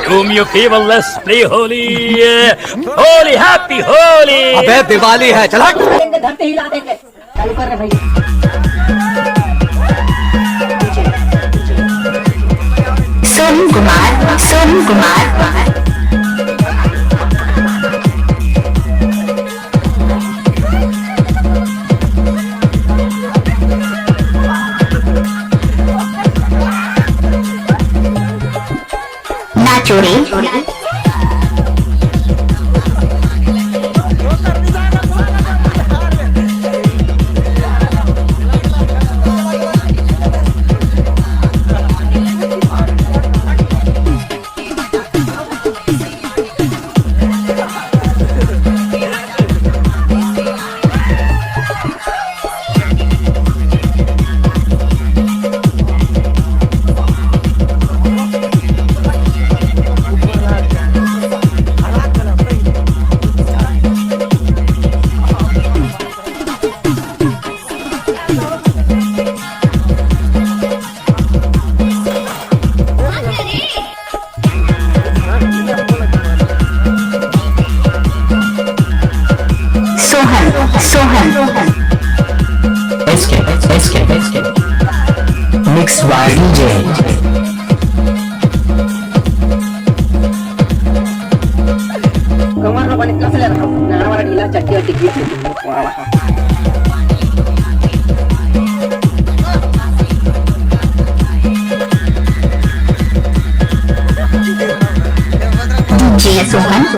Do me a favor, let's play Holi. Holi, happy Holi. अबे दिवाली है, चला। धरते हिला देंगे। चालू कर रहे भाई। सोनू कुमार, सोनू कुमार। ना चोरी Sohan SK Mix by DJ कमर लो बनी कसले रखो नारा वाला ढीला चट्टी और टिकी DJ सोहन।